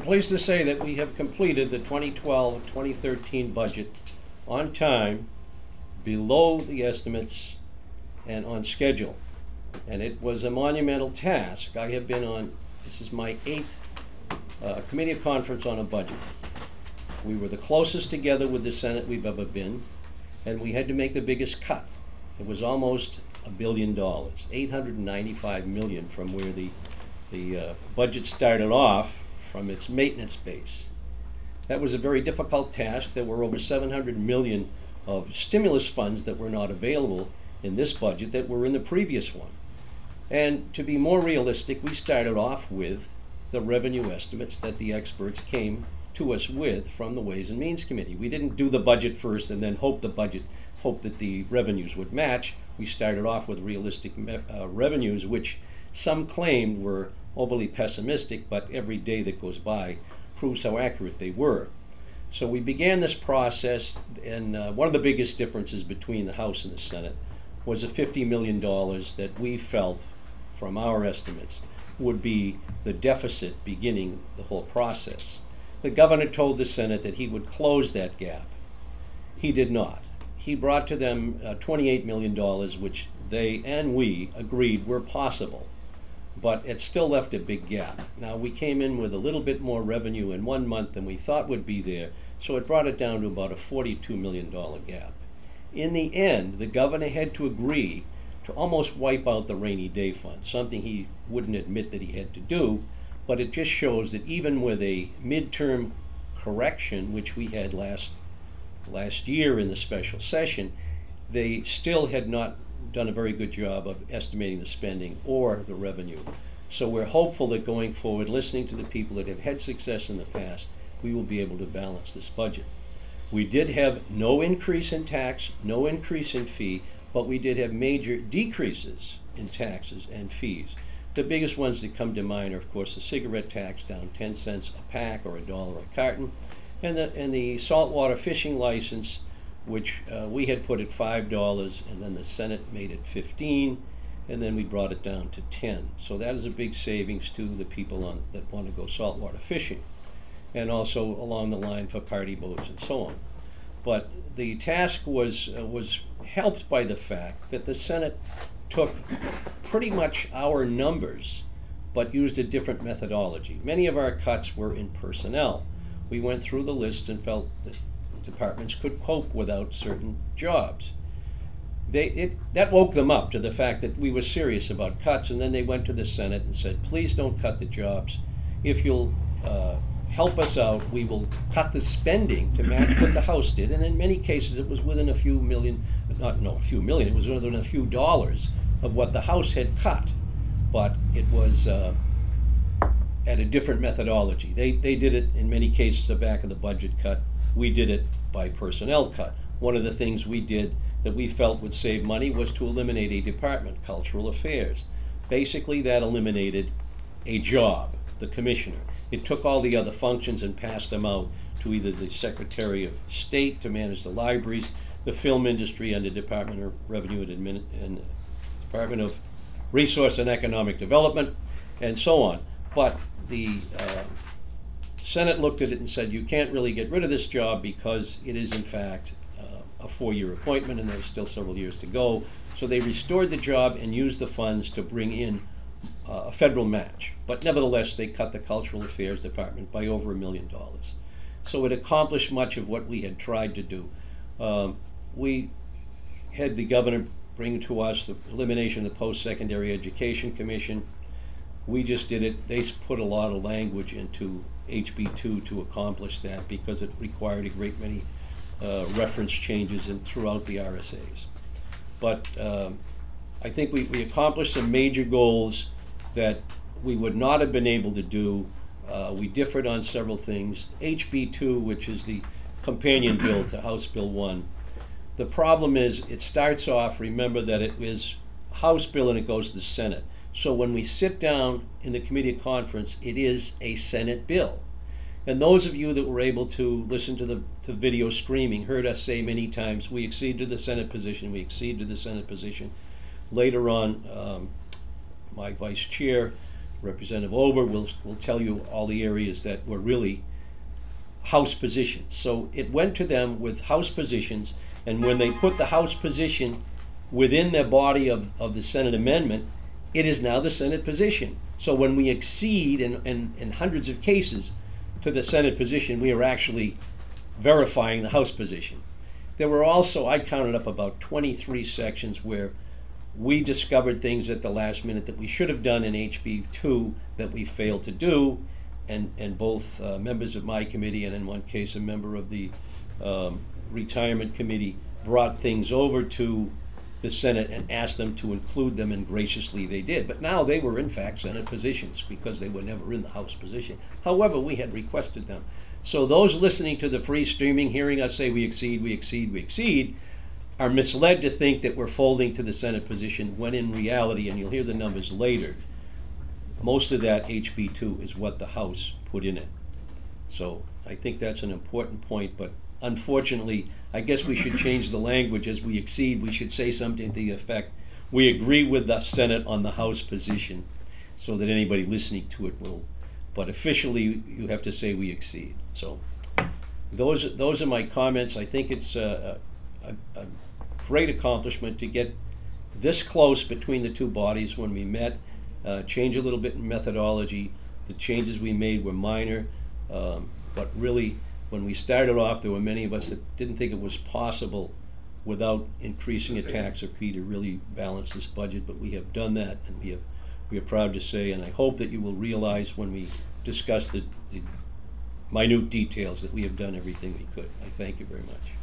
pleased to say that we have completed the 2012-2013 budget on time, below the estimates, and on schedule. And it was a monumental task. I have been on, this is my 8th committee of conference on a budget. We were the closest together with the Senate we've ever been, and we had to make the biggest cut. It was almost $1 billion, $895 million from where the budget started off from its maintenance base. That was a very difficult task. There were over $700 million of stimulus funds that were not available in this budget that were in the previous one. And to be more realistic, we started off with the revenue estimates that the experts came to us with from the Ways and Means Committee. We didn't do the budget first and then hope that the revenues would match. We started off with realistic revenues, which some claimed were overly pessimistic, but every day that goes by proves how accurate they were. So we began this process, and one of the biggest differences between the House and the Senate was the $50 million that we felt from our estimates would be the deficit beginning the whole process. The governor told the Senate that he would close that gap. He did not. He brought to them $28 million, which they and we agreed were possible, but it still left a big gap. Now, we came in with a little bit more revenue in 1 month than we thought would be there, so it brought it down to about a $42 million gap. In the end, the governor had to agree to almost wipe out the rainy day fund, something he wouldn't admit that he had to do, but it just shows that even with a midterm correction, which we had last year in the special session, they still had not done a very good job of estimating the spending or the revenue. So we're hopeful that going forward, listening to the people that have had success in the past, we will be able to balance this budget. We did have no increase in tax, no increase in fee, but we did have major decreases in taxes and fees. The biggest ones that come to mind are, of course, the cigarette tax down 10 cents a pack or $1 a carton, and the saltwater fishing license, which we had put at $5, and then the Senate made it $15, and then we brought it down to $10. So that is a big savings to the people that want to go saltwater fishing, and also along the line for party boats and so on. But the task was helped by the fact that the Senate took pretty much our numbers, but used a different methodology. Many of our cuts were in personnel. We went through the list and felt that departments could cope without certain jobs. That woke them up to the fact that we were serious about cuts, and then they went to the Senate and said, please don't cut the jobs. If you'll help us out, we will cut the spending to match what the House did. And in many cases, it was within a few million, it was within a few dollars of what the House had cut. But it was at a different methodology. They did it, in many cases, the back of the budget cut. We did it by personnel cut. One of the things we did that we felt would save money was to eliminate a department, Cultural Affairs. Basically, that eliminated a job, the commissioner. It took all the other functions and passed them out to either the Secretary of State to manage the libraries, the film industry under Department of Revenue and Department of Resource and Economic Development, and so on. But the Senate looked at it and said, you can't really get rid of this job because it is, in fact, a 4-year appointment and there's still several years to go. So they restored the job and used the funds to bring in a federal match. But nevertheless, they cut the Cultural Affairs Department by over $1 million. So it accomplished much of what we had tried to do. We had the governor bring to us the elimination of the Post-Secondary Education Commission. We just did it. They put a lot of language into HB2 to accomplish that because it required a great many reference changes throughout the RSAs. But I think we accomplished some major goals that we would not have been able to do. We differed on several things. HB2, which is the companion bill to House Bill 1, the problem is it starts off, remember that it is House bill and it goes to the Senate. So when we sit down in the committee of conference, it is a Senate bill. And those of you that were able to listen to the video streaming heard us say many times, we accede to the Senate position, we accede to the Senate position. Later on, my vice chair Representative Ober will tell you all the areas that were really House positions. So it went to them with House positions, and when they put the House position within the body of the Senate amendment, it is now the Senate position. So when we exceed in hundreds of cases to the Senate position, we are actually verifying the House position. There were also, I counted up about 23 sections where we discovered things at the last minute that we should have done in HB2 that we failed to do, and both members of my committee and in one case a member of the retirement committee brought things over to the Senate and asked them to include them, and graciously they did. But now they were in fact Senate positions because they were never in the House position. However, we had requested them. So those listening to the free streaming, hearing us say we exceed, we exceed, we exceed, are misled to think that we're folding to the Senate position, when in reality, and you'll hear the numbers later, most of that HB2 is what the House put in it. So I think that's an important point, but unfortunately, I guess we should change the language. As we exceed, we should say something to the effect, we agree with the Senate on the House position, so that anybody listening to it will, but officially you have to say we exceed. So those are my comments. I think it's a great accomplishment to get this close between the two bodies when we met, change a little bit in methodology. The changes we made were minor, but really when we started off, there were many of us that didn't think it was possible without increasing a tax or fee to really balance this budget, but we have done that, and we are proud to say, and I hope that you will realize when we discuss the minute details that we have done everything we could. I thank you very much.